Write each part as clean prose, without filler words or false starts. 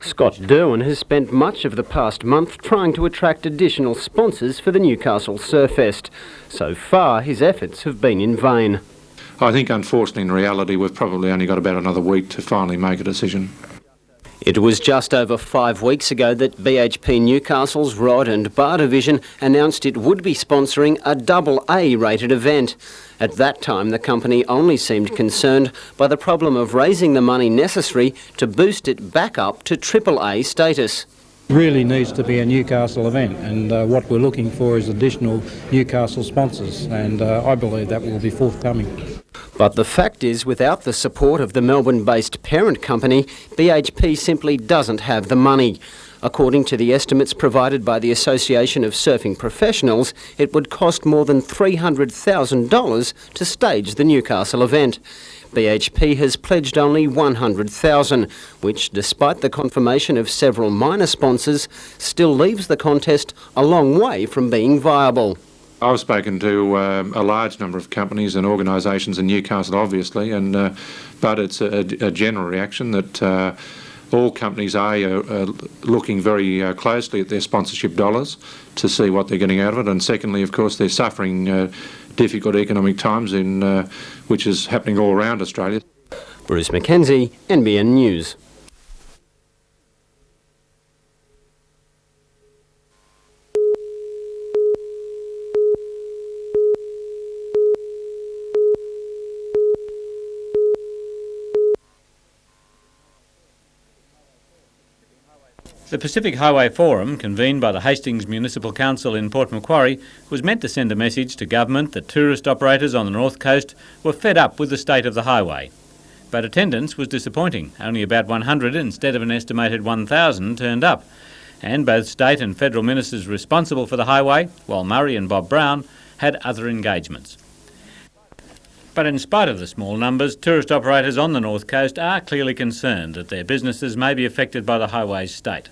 Scott Derwin has spent much of the past month trying to attract additional sponsors for the Newcastle Surfest. So far, his efforts have been in vain. I think, unfortunately, in reality, we've probably only got about another week to finally make a decision. It was just over 5 weeks ago that BHP Newcastle's Rod and Bar division announced it would be sponsoring a AA rated event. At that time, the company only seemed concerned by the problem of raising the money necessary to boost it back up to AAA status. Really needs to be a Newcastle event, and what we're looking for is additional Newcastle sponsors, and I believe that will be forthcoming. But the fact is, without the support of the Melbourne-based parent company, BHP simply doesn't have the money. According to the estimates provided by the Association of Surfing Professionals, it would cost more than $300,000 to stage the Newcastle event. BHP has pledged only $100,000, which, despite the confirmation of several minor sponsors, still leaves the contest a long way from being viable. I've spoken to a large number of companies and organisations in Newcastle, obviously, but it's a general reaction that all companies are looking very closely at their sponsorship dollars to see what they're getting out of it. And secondly, of course, they're suffering difficult economic times, which is happening all around Australia. Bruce Mackenzie, NBN News. The Pacific Highway Forum, convened by the Hastings Municipal Council in Port Macquarie, was meant to send a message to government that tourist operators on the North Coast were fed up with the state of the highway. But attendance was disappointing. Only about 100 instead of an estimated 1,000 turned up. And both state and federal ministers responsible for the highway, while Murray and Bob Brown, had other engagements. But in spite of the small numbers, tourist operators on the North Coast are clearly concerned that their businesses may be affected by the highway's state.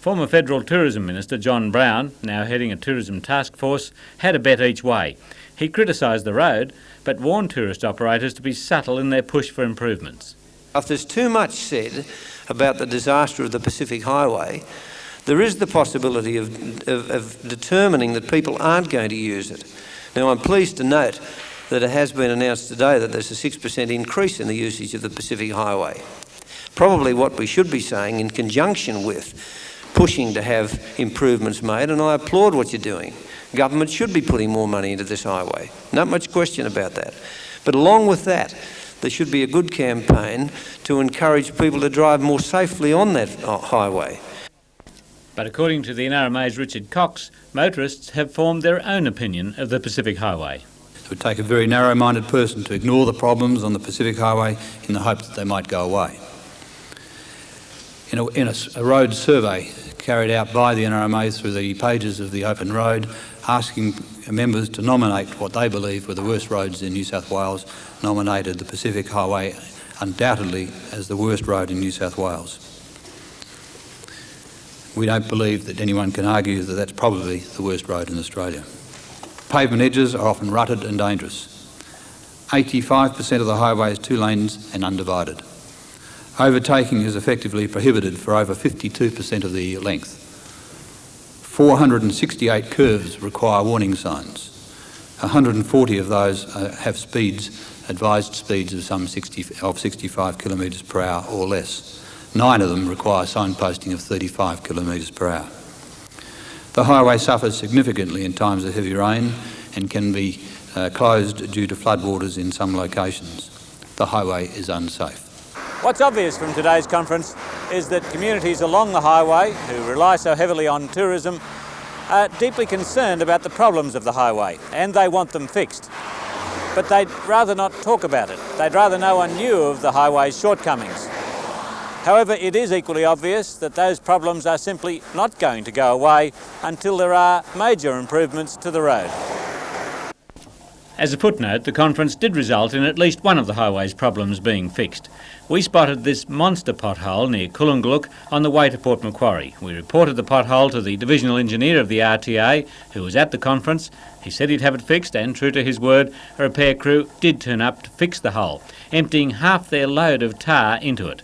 Former Federal Tourism Minister John Brown, now heading a tourism task force, had a bet each way. He criticised the road, but warned tourist operators to be subtle in their push for improvements. If there's too much said about the disaster of the Pacific Highway, there is the possibility of determining that people aren't going to use it. Now, I'm pleased to note that it has been announced today that there's a 6% increase in the usage of the Pacific Highway. Probably what we should be saying in conjunction with pushing to have improvements made, and I applaud what you're doing. Government should be putting more money into this highway. Not much question about that. But along with that, there should be a good campaign to encourage people to drive more safely on that highway. But according to the NRMA's Richard Cox, motorists have formed their own opinion of the Pacific Highway. It would take a very narrow-minded person to ignore the problems on the Pacific Highway in the hope that they might go away. In a road survey carried out by the NRMA through the pages of the Open Road, asking members to nominate what they believe were the worst roads in New South Wales, nominated the Pacific Highway undoubtedly as the worst road in New South Wales. We don't believe that anyone can argue that that's probably the worst road in Australia. Pavement edges are often rutted and dangerous. 85% of the highway is 2 lanes and undivided. Overtaking is effectively prohibited for over 52% of the length. 468 curves require warning signs. 140 of those have advised speeds of 65 kilometres per hour or less. 9 of them require signposting of 35 kilometres per hour. The highway suffers significantly in times of heavy rain and can be closed due to floodwaters in some locations. The highway is unsafe. What's obvious from today's conference is that communities along the highway, who rely so heavily on tourism, are deeply concerned about the problems of the highway, and they want them fixed. But they'd rather not talk about it. They'd rather no one knew of the highway's shortcomings. However, it is equally obvious that those problems are simply not going to go away until there are major improvements to the road. As a footnote, the conference did result in at least one of the highway's problems being fixed. We spotted this monster pothole near Coolungaluk on the way to Port Macquarie. We reported the pothole to the divisional engineer of the RTA, who was at the conference. He said he'd have it fixed, and true to his word, a repair crew did turn up to fix the hole, emptying half their load of tar into it.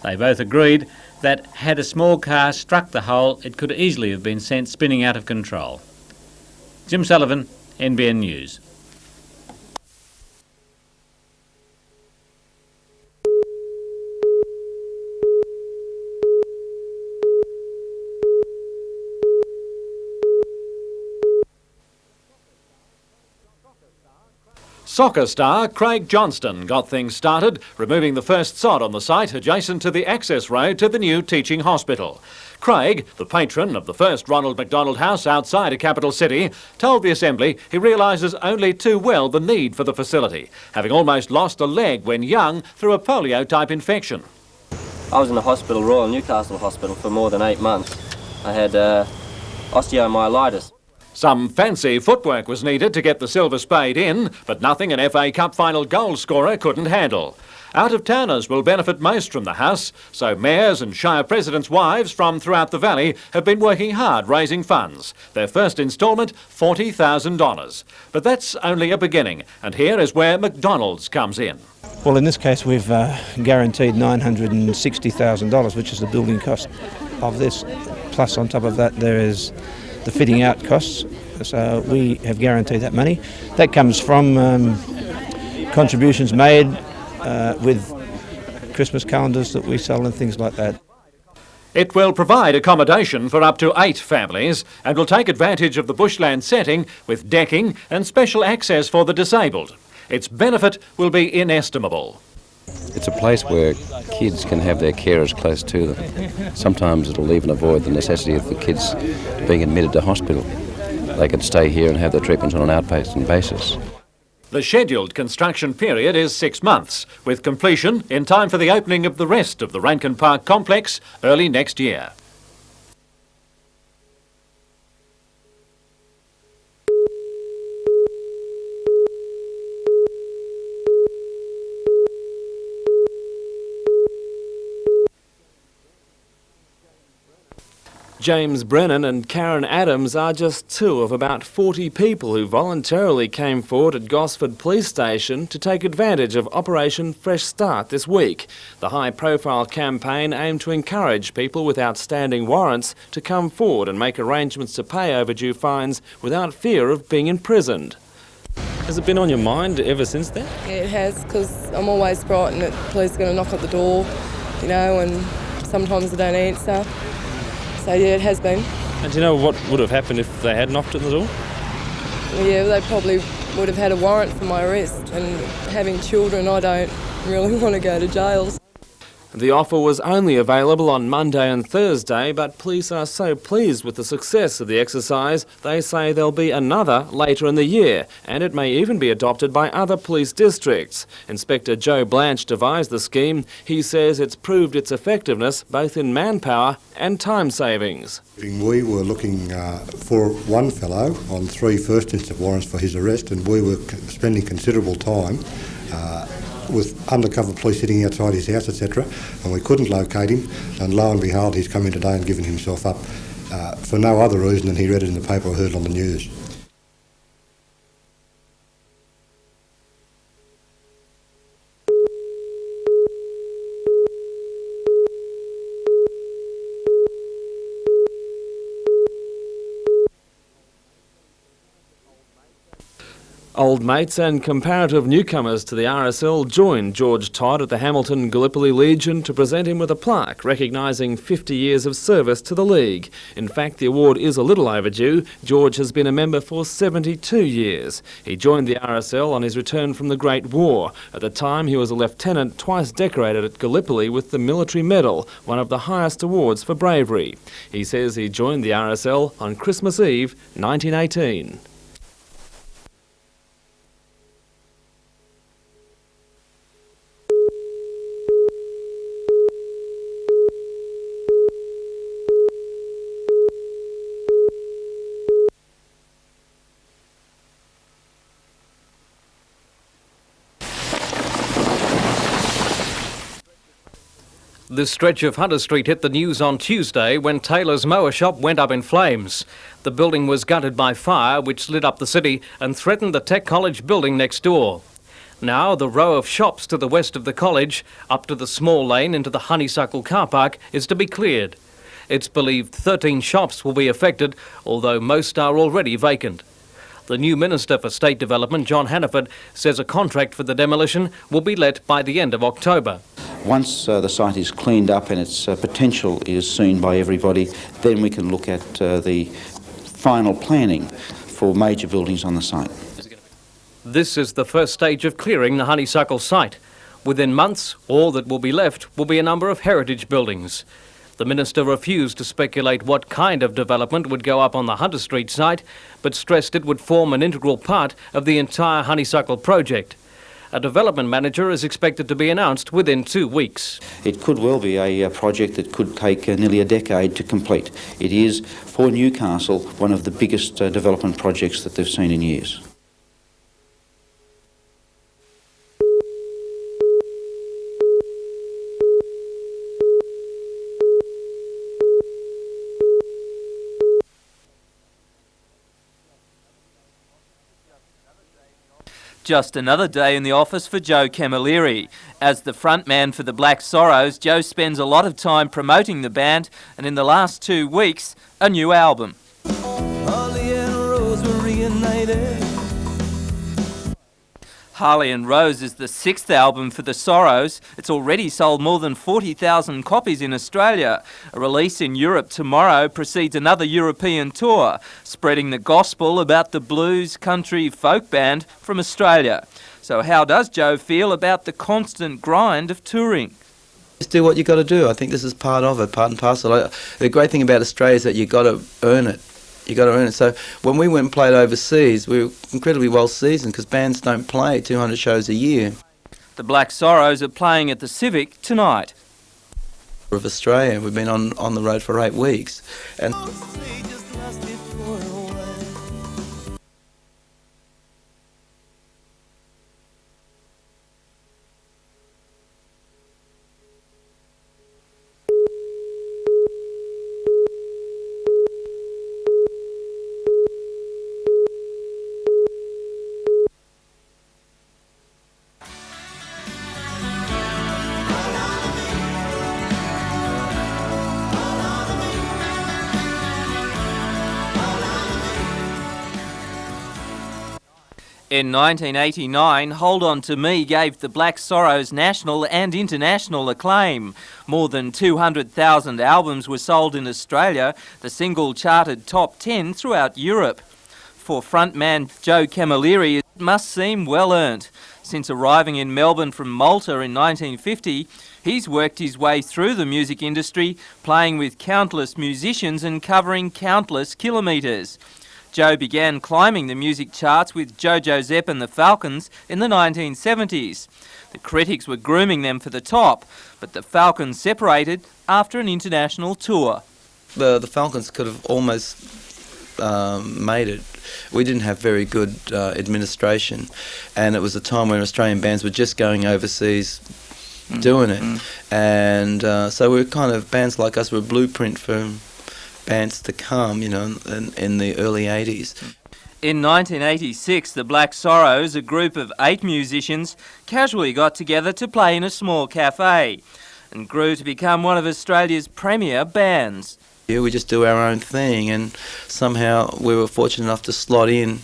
They both agreed that had a small car struck the hole, it could easily have been sent spinning out of control. Jim Sullivan, NBN News. Soccer star Craig Johnston got things started, removing the first sod on the site adjacent to the access road to the new teaching hospital. Craig, the patron of the first Ronald McDonald House outside a capital city, told the Assembly he realises only too well the need for the facility, having almost lost a leg when young through a polio-type infection. I was in the hospital, Royal Newcastle Hospital, for more than 8 months. I had osteomyelitis. Some fancy footwork was needed to get the Silver Spade in, but nothing an FA Cup final goal scorer couldn't handle. Out-of-towners will benefit most from the house, so mayors and shire presidents' wives from throughout the valley have been working hard raising funds. Their first instalment, $40,000. But that's only a beginning, and here is where McDonald's comes in. Well, in this case, we've guaranteed $960,000, which is the building cost of this. Plus, on top of that, there is the fitting out costs, so we have guaranteed that money. That comes from contributions made with Christmas calendars that we sell and things like that. It will provide accommodation for up to 8 families and will take advantage of the bushland setting with decking and special access for the disabled. Its benefit will be inestimable. It's a place where kids can have their carers close to them. Sometimes it'll even avoid the necessity of the kids being admitted to hospital. They can stay here and have their treatment on an outpatient basis. The scheduled construction period is 6 months, with completion in time for the opening of the rest of the Rankin Park complex early next year. James Brennan and Karen Adams are just 2 of about 40 people who voluntarily came forward at Gosford Police Station to take advantage of Operation Fresh Start this week. The high-profile campaign aimed to encourage people with outstanding warrants to come forward and make arrangements to pay overdue fines without fear of being imprisoned. Has it been on your mind ever since then? Yeah, it has, because I'm always frightened that the police are going to knock at the door, you know, and sometimes they don't answer. So yeah, it has been. And do you know what would have happened if they had knocked at the door? Yeah, they probably would have had a warrant for my arrest, and having children, I don't really want to go to jail. The offer was only available on Monday and Thursday, but police are so pleased with the success of the exercise, they say there'll be another later in the year, and it may even be adopted by other police districts. Inspector Joe Blanche devised the scheme. He says it's proved its effectiveness both in manpower and time savings. We were looking for one fellow on 3 first instance warrants for his arrest, and we were spending considerable time with undercover police sitting outside his house, etc., and we couldn't locate him, and lo and behold, he's come in today and given himself up for no other reason than he read it in the paper or heard it on the news. Old mates and comparative newcomers to the RSL joined George Todd at the Hamilton Gallipoli Legion to present him with a plaque recognising 50 years of service to the league. In fact, the award is a little overdue. George has been a member for 72 years. He joined the RSL on his return from the Great War. At the time, he was a lieutenant twice decorated at Gallipoli with the Military Medal, one of the highest awards for bravery. He says he joined the RSL on Christmas Eve, 1918. This stretch of Hunter Street hit the news on Tuesday when Taylor's mower shop went up in flames. The building was gutted by fire, which lit up the city and threatened the Tech College building next door. Now, the row of shops to the west of the college, up to the small lane into the Honeysuckle car park, is to be cleared. It's believed 13 shops will be affected, although most are already vacant. The new Minister for State Development, John Hannaford, says a contract for the demolition will be let by the end of October. Once the site is cleaned up and its potential is seen by everybody, then we can look at the final planning for major buildings on the site. This is the first stage of clearing the Honeysuckle site. Within months, all that will be left will be a number of heritage buildings. The Minister refused to speculate what kind of development would go up on the Hunter Street site, but stressed it would form an integral part of the entire Honeysuckle project. A development manager is expected to be announced within 2 weeks. It could well be a project that could take nearly a decade to complete. It is, for Newcastle, one of the biggest development projects that they've seen in years. Just another day in the office for Joe Camilleri. As the frontman for the Black Sorrows, Joe spends a lot of time promoting the band, and in the last 2 weeks, a new album. Harley and Rose were reunited. Harley and Rose is the 6th album for the Sorrows. It's already sold more than 40,000 copies in Australia. A release in Europe tomorrow precedes another European tour, spreading the gospel about the blues, country, folk band from Australia. So how does Joe feel about the constant grind of touring? Just do what you got to do. I think this is part of it, part and parcel. The great thing about Australia is that you got to earn it. You got to earn it. So when we went and played overseas, we were incredibly well seasoned because bands don't play 200 shows a year. The Black Sorrows are playing at the Civic tonight. Of Australia, we've been on the road for 8 weeks, and In 1989, Hold On To Me gave the Black Sorrows national and international acclaim. More than 200,000 albums were sold in Australia. The single charted top 10 throughout Europe. For frontman Joe Camilleri, it must seem well earned. Since arriving in Melbourne from Malta in 1950, he's worked his way through the music industry, playing with countless musicians and covering countless kilometres. Joe began climbing the music charts with Jojo Zepp and the Falcons in the 1970s. The critics were grooming them for the top, but the Falcons separated after an international tour. The Falcons could have almost made it. We didn't have very good administration, and it was a time when Australian bands were just going overseas doing it. And so we were kind of, bands like us were a blueprint for bands to come, you know, in the early 80s. In 1986, the Black Sorrows, a group of 8 musicians, casually got together to play in a small cafe and grew to become one of Australia's premier bands. Yeah, we just do our own thing, and somehow we were fortunate enough to slot in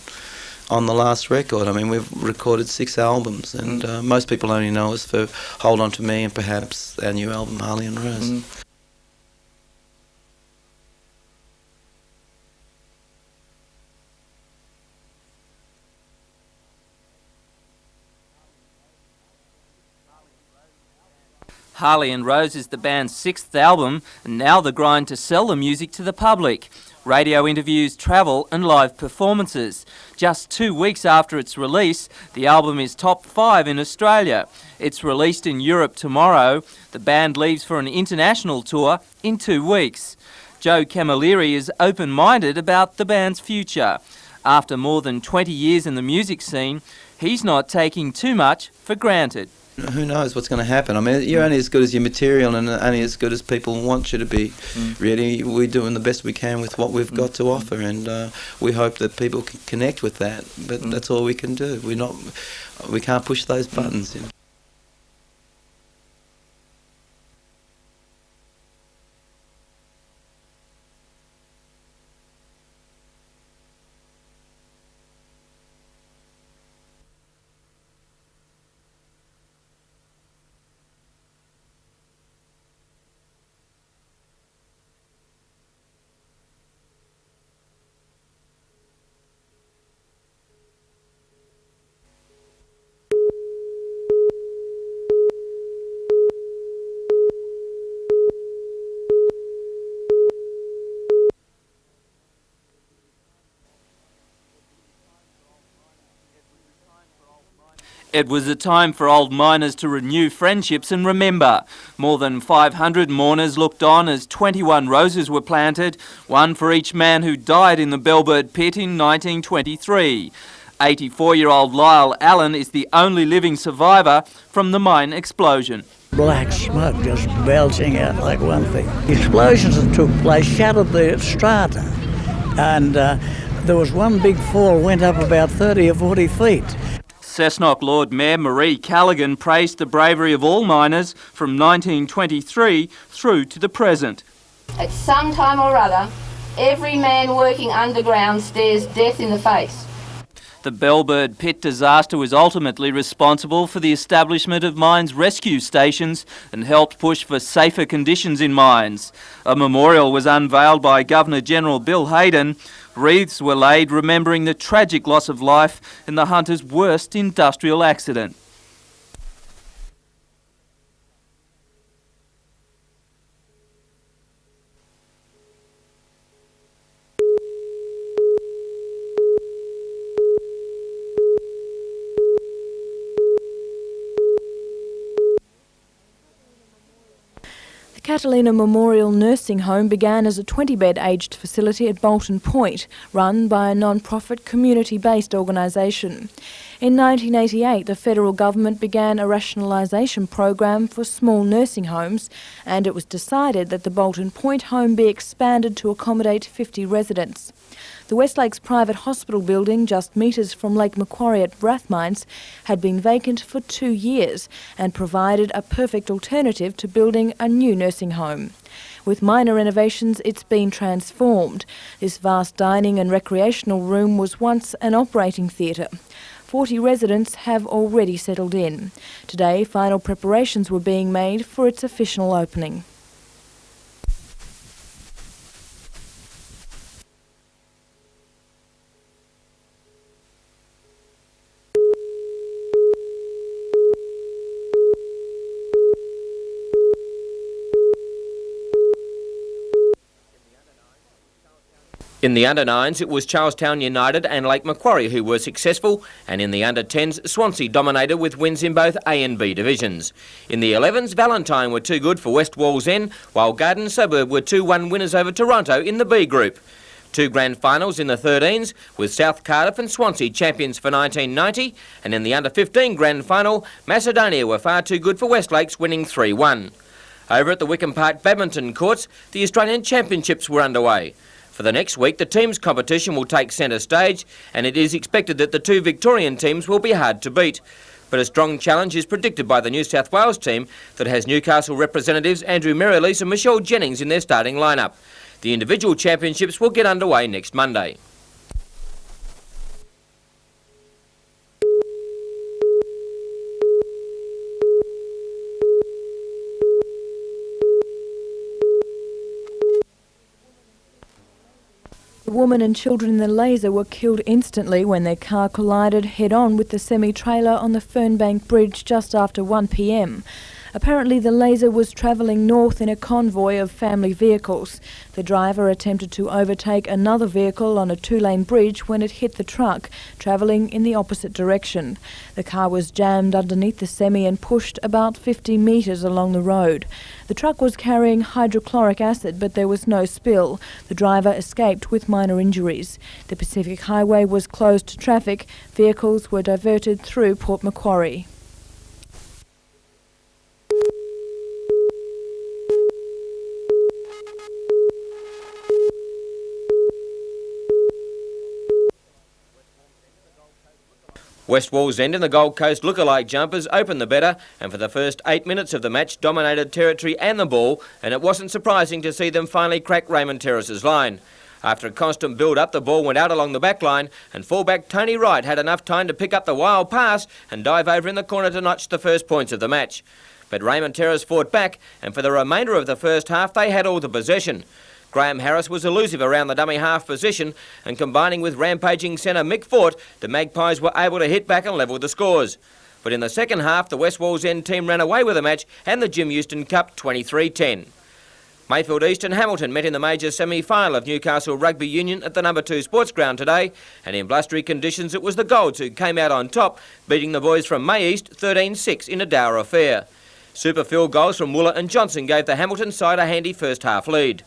on the last record. I mean, we've recorded 6 albums, and most people only know us for Hold On To Me and perhaps our new album, Harley and Rose. Harley and Rose is the band's 6th album, and now the grind to sell the music to the public. Radio interviews, travel and live performances. Just 2 weeks after its release, the album is top 5 in Australia. It's released in Europe tomorrow. The band leaves for an international tour in 2 weeks. Joe Camilleri is open-minded about the band's future. After more than 20 years in the music scene, he's not taking too much for granted. Who knows what's going to happen? I mean, you're only as good as your material and only as good as people want you to be. Really, we're doing the best we can with what we've got to offer, and we hope that people can connect with that. But that's all we can do. We can't push those buttons. You know. It was a time for old miners to renew friendships and remember. More than 500 mourners looked on as 21 roses were planted, one for each man who died in the Bellbird pit in 1923. 84-year-old Lyle Allen is the only living survivor from the mine explosion. Black smoke just belching out like one thing. Explosions that took place shattered the strata, and there was one big fall, went up about 30 or 40 feet. Cessnock Lord Mayor Marie Callaghan praised the bravery of all miners from 1923 through to the present. At some time or other, every man working underground stares death in the face. The Bellbird pit disaster was ultimately responsible for the establishment of mines rescue stations and helped push for safer conditions in mines. A memorial was unveiled by Governor-General Bill Hayden. Wreaths were laid remembering the tragic loss of life in the Hunter's worst industrial accident. The Catalina Memorial Nursing Home began as a 20-bed aged facility at Bolton Point, run by a non-profit community-based organisation. In 1988, the federal government began a rationalisation program for small nursing homes, and it was decided that the Bolton Point home be expanded to accommodate 50 residents. The Westlakes private hospital building, just metres from Lake Macquarie at Rathmines, had been vacant for 2 years and provided a perfect alternative to building a new nursing home. With minor renovations, it's been transformed. This vast dining and recreational room was once an operating theatre. 40 residents have already settled in. Today, final preparations were being made for its official opening. In the under-9s, it was Charlestown United and Lake Macquarie who were successful, and in the under-10s, Swansea dominated with wins in both A and B divisions. In the 11s, Valentine were too good for West Wallsend, while Garden Suburb were 2-1 winners over Toronto in the B group. Two grand finals in the 13s, with South Cardiff and Swansea champions for 1990, and in the under-15 grand final, Macedonia were far too good for Westlakes, winning 3-1. Over at the Wickham Park Badminton Courts, the Australian Championships were underway. For the next week, the teams competition will take centre stage, and it is expected that the two Victorian teams will be hard to beat. But a strong challenge is predicted by the New South Wales team that has Newcastle representatives Andrew Merrilees and Michelle Jennings in their starting lineup. The individual championships will get underway next Monday. The woman and children in the laser were killed instantly when their car collided head-on with the semi-trailer on the Fernbank Bridge just after 1 p.m. Apparently the laser was travelling north in a convoy of family vehicles. The driver attempted to overtake another vehicle on a two-lane bridge when it hit the truck, travelling in the opposite direction. The car was jammed underneath the semi and pushed about 50 metres along the road. The truck was carrying hydrochloric acid, but there was no spill. The driver escaped with minor injuries. The Pacific Highway was closed to traffic. Vehicles were diverted through Port Macquarie. West Wallsend and the Gold Coast lookalike jumpers opened the better and for the first 8 minutes of the match dominated territory and the ball, and it wasn't surprising to see them finally crack Raymond Terrace's line. After a constant build-up, the ball went out along the back line and fullback Tony Wright had enough time to pick up the wild pass and dive over in the corner to notch the first points of the match. But Raymond Terrace fought back, and for the remainder of the first half they had all the possession. Graham Harris was elusive around the dummy half position, and combining with rampaging centre Mick Fort, the Magpies were able to hit back and level the scores. But in the second half, the West Wallsend team ran away with the match and the Jim Houston Cup 23-10. Mayfield East and Hamilton met in the major semi-final of Newcastle Rugby Union at the No. 2 Sports Ground today, and in blustery conditions it was the Golds who came out on top, beating the boys from May East 13-6 in a dour affair. Super field goals from Wooler and Johnson gave the Hamilton side a handy first half lead.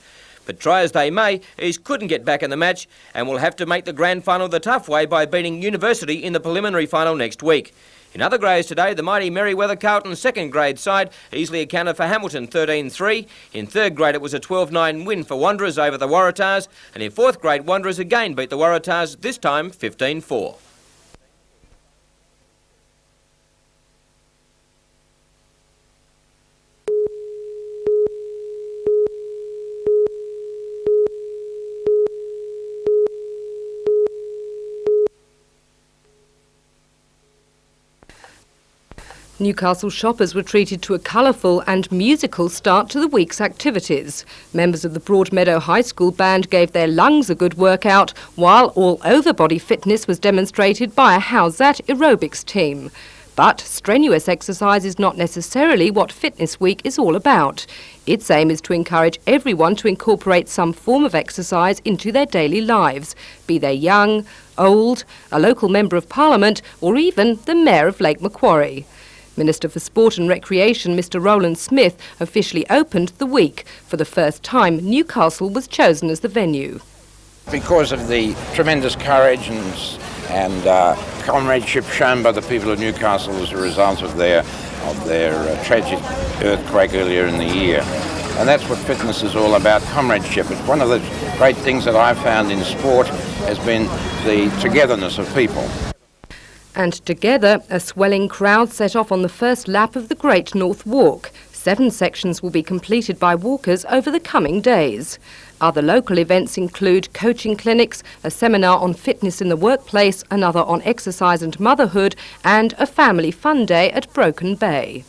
But try as they may, East couldn't get back in the match and will have to make the grand final the tough way by beating University in the preliminary final next week. In other grades today, the mighty Merriweather Carlton second grade side easily accounted for Hamilton 13-3. In third grade it was a 12-9 win for Wanderers over the Waratahs, and in fourth grade Wanderers again beat the Waratahs, this time 15-4. Newcastle shoppers were treated to a colourful and musical start to the week's activities. Members of the Broadmeadow High School band gave their lungs a good workout, while all over-body fitness was demonstrated by a How's That aerobics team. But strenuous exercise is not necessarily what Fitness Week is all about. Its aim is to encourage everyone to incorporate some form of exercise into their daily lives, be they young, old, a local member of Parliament, or even the Mayor of Lake Macquarie. Minister for Sport and Recreation, Mr Roland Smith, officially opened the week. For the first time, Newcastle was chosen as the venue. Because of the tremendous courage and comradeship shown by the people of Newcastle as a result of their tragic earthquake earlier in the year. And that's what fitness is all about, comradeship. It's one of the great things that I've found in sport has been the togetherness of people. And together, a swelling crowd set off on the first lap of the Great North Walk. 7 sections will be completed by walkers over the coming days. Other local events include coaching clinics, a seminar on fitness in the workplace, another on exercise and motherhood, and a family fun day at Broken Bay.